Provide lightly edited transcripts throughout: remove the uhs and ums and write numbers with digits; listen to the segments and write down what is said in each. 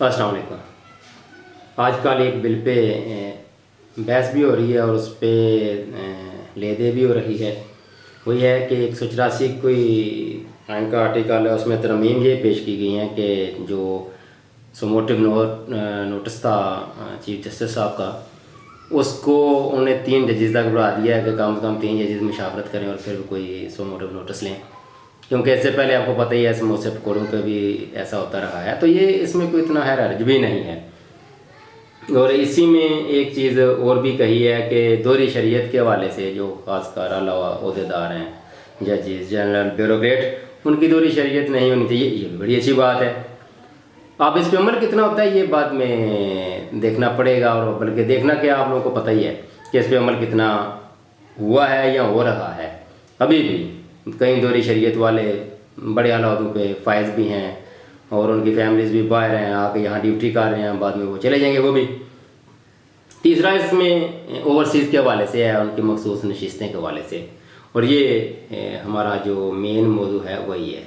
अस्सलाम वालेकुम। आजकल एक बिल पे बहस भी हो रही है और उस पर ले-दे भी हो रही है। वही है कि 184 कोई आइन का आर्टिकल है, उसमें तरमीम ये पेश की गई हैं कि जो सुमोटिव नोटिस था चीफ जस्टिस साहब का, उसको उन्हें 3 जजेस तक बढ़ा दिया है कि कम से कम 3 जजेस मुशावरत करें और फिर कोई सुमोटिव नोटिस लें, क्योंकि इससे पहले आपको पता ही है समोसे पकौड़ों पे भी ऐसा होता रहा है। तो ये इसमें कोई इतना हर्ज भी नहीं है। और इसी में एक चीज़ और भी कही है कि दोहरी शरीयत के हवाले से जो खासकर आला ओहदेदार हैं, जजेस, जनरल, ब्यूरोक्रेट, उनकी दोहरी शरीयत नहीं होनी चाहिए। ये भी बड़ी अच्छी बात है। अब इस पर अमल कितना होता है ये बाद में देखना पड़ेगा, और बल्कि देखना क्या, आप लोगों को पता ही है कि इस पर अमल कितना हुआ है या हो रहा है। अभी भी कई दोहरी शरीयत वाले बड़े आला ओहदों पे फायज भी हैं और उनकी फैमिलीज भी बाहर हैं, आके यहाँ ड्यूटी कर रहे हैं, बाद में वो चले जाएंगे वो भी। तीसरा इसमें ओवरसीज़ के हवाले से है, उनकी मखसूस नशिस्तें के हवाले से, और ये हमारा जो मेन मौजू है वही है।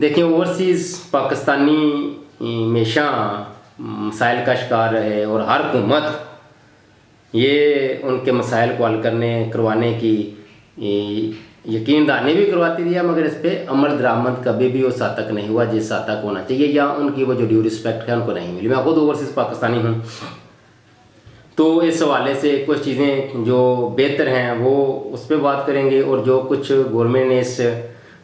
देखिए, ओवरसीज़ पाकिस्तानी हमेशा मसाइल का शिकार रहे और हर हुकूमत ये उनके मसाइल को हल करवाने की यकीन दहानी भी करवाती रही है, मगर इस पर अमल दरामद कभी भी उस हद तक नहीं हुआ जिस हद तक होना चाहिए, या उनकी वो जो ड्यू रिस्पेक्ट है उनको नहीं मिली। मैं खुद ओवरसीज़ पाकिस्तानी हूँ, तो इस हवाले से कुछ चीज़ें जो बेहतर हैं वो उस पर बात करेंगे, और जो कुछ गवर्नमेंट ने इस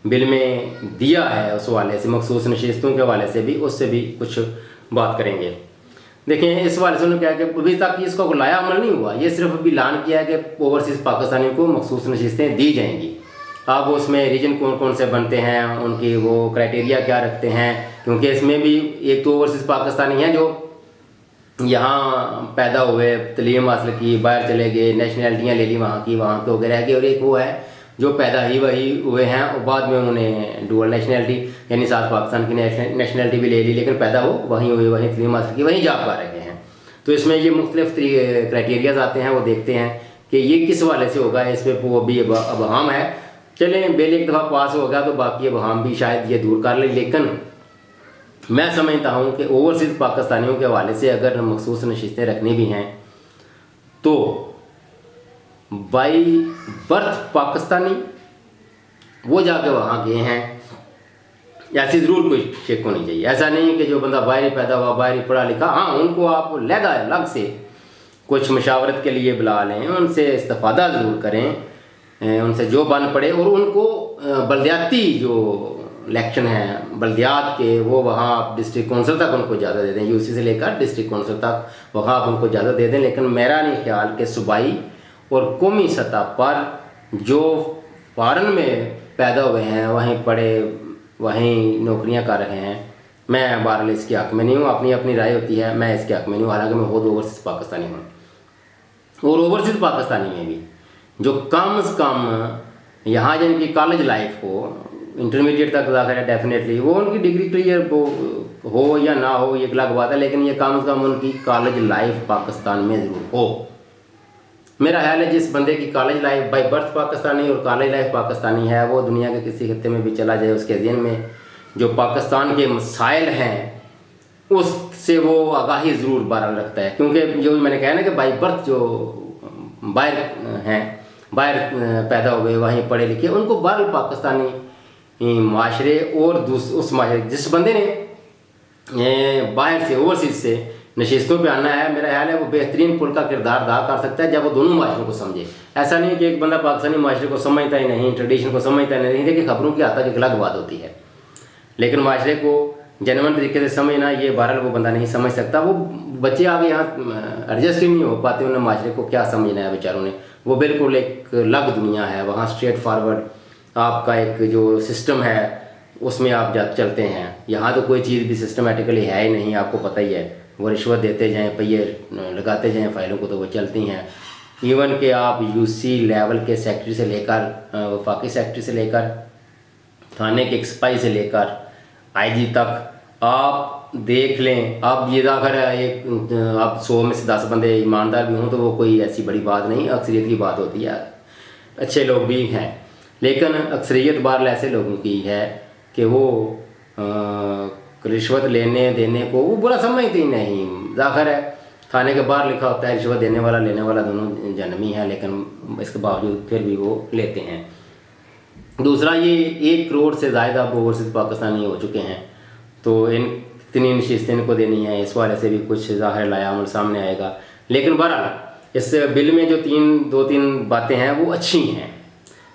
बिल में दिया है उस हवाले से, मखसूस नशिस्तों के हवाले से भी, उससे भी कुछ बात करेंगे। देखें, इस हवाले से उन्होंने क्या कि अभी तक इसका लाया अमल नहीं हुआ, ये सिर्फ अभी ऐलान किया है कि ओवरसीज़ पाकिस्तानियों को मखसूस नशिस्तें दी जाएंगी। अब उसमें रीजन कौन कौन से बनते हैं, उनकी वो क्राइटेरिया क्या रखते हैं, क्योंकि इसमें भी एक तो ओवरसीज़ पाकिस्तानी हैं जो यहाँ पैदा हुए, तलीम हासिल की, बाहर चले गए, नेशनैलिटियाँ ले ली वहाँ की, वहाँ के वगैरह की, और एक वो है जो पैदा ही वही हुए हैं और बाद में उन्होंने डुअल नेशनैलिटी यानी साथ पाकिस्तान की नेशनैलिटी भी ले ली, लेकिन पैदा हो वहीं हुए, वहीं तलीम हासिल की, वहीं जॉब कर रहे हैं। तो इसमें ये मुख्तलिफ क्राइटेरियाज आते हैं, वो देखते हैं कि ये किस वाले से होगा। इस पर वो भी अब हम है, चलें बिल एक दफ़ा पास हो गया तो बाकी अब हम भी शायद ये दूर कर लें, लेकिन मैं समझता हूँ कि ओवरसीज़ पाकिस्तानियों के हवाले से अगर मखसूस नशिस्तें रखनी भी हैं तो बाई बर्थ पाकिस्तानी वो जाके वहाँ गए हैं, ऐसी ज़रूर कोई शेक होनी चाहिए। ऐसा नहीं कि जो बंदा बाहर ही पैदा हुआ, बाहर ही पढ़ा लिखा, हाँ उनको आप लहदा अलग से कुछ मशावरत के लिए बुला लें, उनसे इस्तिफ़ादा ज़रूर करें, उनसे जो बन पड़े, और उनको बल्दियाती जो इलेक्शन है बल्दियात के, वो वहाँ आप डिस्ट्रिक्ट कौंसिल तक उनको इजाज़त दे दें, यूसी से लेकर डिस्ट्रिक्ट कौंसिल तक वहाँ आप उनको इजाज़त दे दें। लेकिन मेरा नहीं ख्याल कि सूबाई और कौमी सतह पर जो फॉरेन में पैदा हुए हैं, वहीं पढ़े, वहीं नौकरियाँ कर रहे हैं, मैं बहरहाल इसके हक़ में नहीं हूँ, अपनी अपनी राय होती है, मैं इसके हक़ में नहीं हूँ, हालांकि मैं खुद ओवरसीज़ पाकिस्तानी हूँ। और ओवरसीज़ पाकिस्तानी में भी जो कम से कम यहाँ जिनकी कॉलेज लाइफ हो, इंटरमीडिएट तक दाखिल है, डेफिनेटली वो उनकी डिग्री क्लियर हो या ना हो ये अलग बात है, लेकिन ये कम से कम उनकी कॉलेज लाइफ पाकिस्तान में ज़रूर हो। मेरा ख्याल है जिस बंदे की college life by birth Pakistani और कॉलेज लाइफ पाकिस्तानी है, वो दुनिया के किसी खत्ते में भी चला जाए, उसके ज़हन में जो पाकिस्तान के मसाइल हैं उससे वो आगाही ज़रूर बहरहाल रखता है, क्योंकि जो मैंने कहा ना कि बाई बर्थ जो बाहर हैं, बाहर पैदा हुए, वहीं पढ़े लिखे, उनको बहरहाल पाकिस्तानी माशरे और उस माशरे जिस बंदे ने बाहर से ओवरसीज़ से नशिस्तों पे आना है, मेरा ख्याल है वो बेहतरीन पुल का किरदार अदा कर सकता है जब वो दोनों माशरों को समझे। ऐसा नहीं कि एक बंदा पाकिस्तानी माशरे को समझता ही नहीं, ट्रेडिशन को समझता ही नहीं, देखिए खबरों की आता एक अलग बात होती है, लेकिन माशरे को जेन्युइन तरीके से समझना ये बहरहाल वो बंदा नहीं समझ सकता। वो बच्चे आगे यहाँ एडजस्ट ही नहीं हो पाते, उन्हें माशरे को क्या समझना है बेचारों ने, वो बिल्कुल एक अलग दुनिया है, वहाँ स्ट्रेट फॉरवर्ड आपका एक जो सिस्टम है उसमें आप चलते हैं। यहाँ तो कोई चीज़ भी सिस्टमेटिकली है ही नहीं, आपको पता ही है, वो रिश्वत देते जाएं, पहिए लगाते जाएं फाइलों को, तो वो चलती हैं। इवन कि आप यूसी लेवल के सेक्रेटरी से लेकर वफाकी सेक्रेटरी से लेकर थाने के एक्सपाई से लेकर आईजी तक आप देख लें। अब ये अगर एक अब 100 में से 10 बंदे ईमानदार भी हों तो वो कोई ऐसी बड़ी बात नहीं, अक्सरियत की बात होती है, अच्छे लोग भी हैं, लेकिन अक्सरियत बार ऐसे लोगों की है कि वो रिश्वत लेने देने को वो बुरा समझते ही नहीं। जाहिर है थाने के बाहर लिखा होता है रिश्वत देने वाला लेने वाला दोनों जन्मी है, लेकिन इसके बावजूद फिर भी वो लेते हैं। दूसरा, ये 1 करोड़ से ज़्यादा अब ओवरसीज़ पाकिस्तानी हो चुके हैं, तो इतनी नशिस्तें इनको देनी है, इस वाले से भी कुछ ज़ाहिर लायामल सामने आएगा। लेकिन बहरहाल इस बिल में जो 2-3 बातें हैं वो अच्छी हैं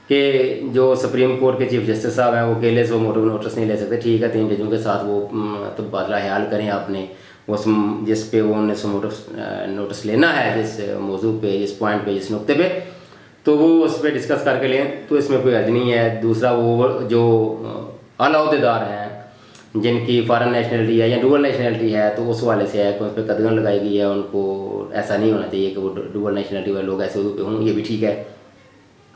कि जो सुप्रीम कोर्ट के चीफ जस्टिस साहब हैं वो अकेले से मोटिव नोटिस नहीं ले सकते, ठीक है 3 जजों के साथ वो तबादला ख्याल करें आपने उस जिस पे वो उन्हें नोटिस लेना है, जिस मौजू पे, जिस पॉइंट पे, जिस नुक्ते पे, तो वो उस पर डिस्कस करके लें, तो इसमें कोई हर्ज नहीं है। दूसरा, वो जो आला अहदेदार हैं जिनकी फॉरेन नेशनलिटी है या डुअल नेशनलिटी है, तो उस वाले से है कि उस पर कदगन लगाई गई है, उनको ऐसा नहीं होना चाहिए कि वो डुअल नेशनलिटी वाले लोग ऐसे पे हों, ये भी ठीक है।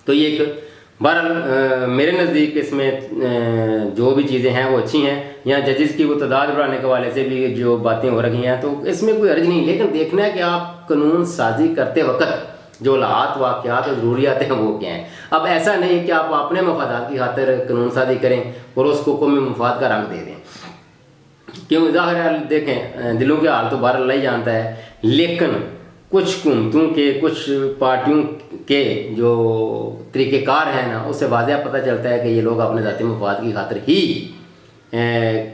तो ये एक बहरहाल मेरे नज़दीक इसमें जो भी चीज़ें हैं वो अच्छी हैं। यहाँ जजेस की वो तादाद बढ़ाने के वाले से भी जो बातें हो रही हैं, तो इसमें कोई अर्ज नहीं, लेकिन देखना है कि आप कानून साजी करते वक्त जो हालात वाक़यात और ज़रूरियात हैं वो क्या हैं। अब ऐसा नहीं कि आप अपने मफादात की खातिर कानून साजी करें और उसको कौमी मफाद का रंग दे दें, क्यों ज़ाहिर है देखें दिलों के हाल तो बाहर अल्लाह ही जानता है, लेकिन कुछ हुकूमतों के, कुछ पार्टियों के जो तरीक़ेकार हैं ना, उससे वाज़ेह पता चलता है कि ये लोग अपने ज़ाती मफाद की खातिर ही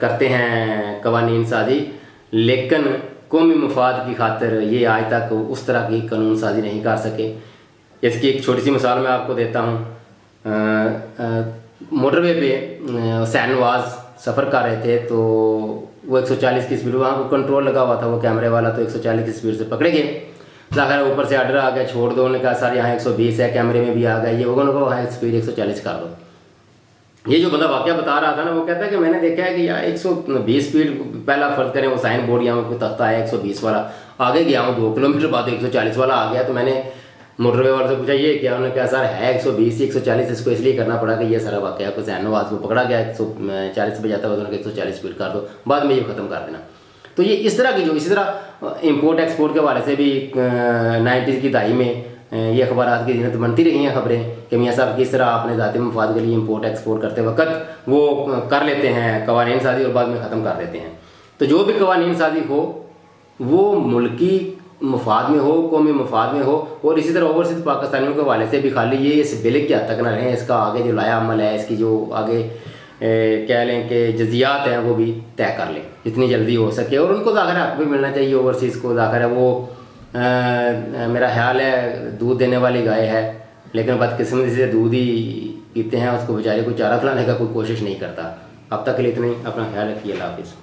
करते हैं कवानीन साजी, लेकिन कौमी मफाद की खातिर ये आज तक उस तरह की कानून साजी नहीं कर सके। इसकी एक छोटी सी मिसाल मैं आपको देता हूँ। मोटरवे पे हुसैन नवाज सफ़र कर रहे थे, तो वो 140 की स्पीड, वहाँ पर कंट्रोल लगा हुआ था वो कैमरे वाला, तो 140 की स्पीड से पकड़े गए। ज़ाहिर है ऊपर से ऑर्डर आ गया छोड़ दो, उन्होंने कहा सर यहाँ 120 है, कैमरे में भी आ गया, ये होगा उनको वहाँ स्पीड 140 कर दो। ये जो बंदा वाक़या बता रहा था ना, वो कहता है कि मैंने देखा है कि यार 120 स्पीड, पहला फ़र्ज करें वो साइन बोर्ड यहाँ कोई तख्ता है 120 वाला, आगे गया हूँ 2 किलोमीटर बाद 140 वाला आ गया, तो मैंने मोटरवे वाले से पूछा ये क्या, उन्होंने कहा सर है 120 140, इसको इसलिए करना पड़ा कि ये सारा वाक़या को हुसैन नवाज को पकड़ा गया 140 पे जाता हुआ, उन्होंने 140 स्पीड कर दो, बाद में ये ख़त्म कर देना। तो ये इस तरह की जो, इसी तरह इम्पोर्ट एक्सपोर्ट के हवाले से भी 90s की दहाई में ये अखबारात की जीनत बनती रही हैं खबरें कि मियाँ साहब किस तरह अपने ज़ाती मफाद के लिए इम्पोर्ट एक्सपोर्ट करते वक्त वो कर लेते हैं कवानीन साजी और बाद में ख़त्म कर देते हैं। तो जो भी कवानीन साजी हो वो मुल्की मफाद में हो, कौमी मफाद में हो, और इसी तरह ओवरसीज़ पाकिस्तानियों के हवाले से भी खाली ये इस बिल की हद तक न रहें, इसका आगे जो लाया अमल है, इसकी जो आगे कह लें कि जजियात हैं वो भी तय कर लें जितनी जल्दी हो सके, और उनको ज़ाहिर हक़ भी मिलना चाहिए ओवरसीज़ को। ज़ाहिर है वो मेरा ख्याल है दूध देने वाली गाय है, लेकिन बदकिस्मती से दूध ही पीते हैं, उसको बेचारे को चारा खिलाने का कोई कोशिश नहीं करता। अब तक के लिए इतना ही, अपना ख्याल रखिए, अल्लाह हाफ़िज़।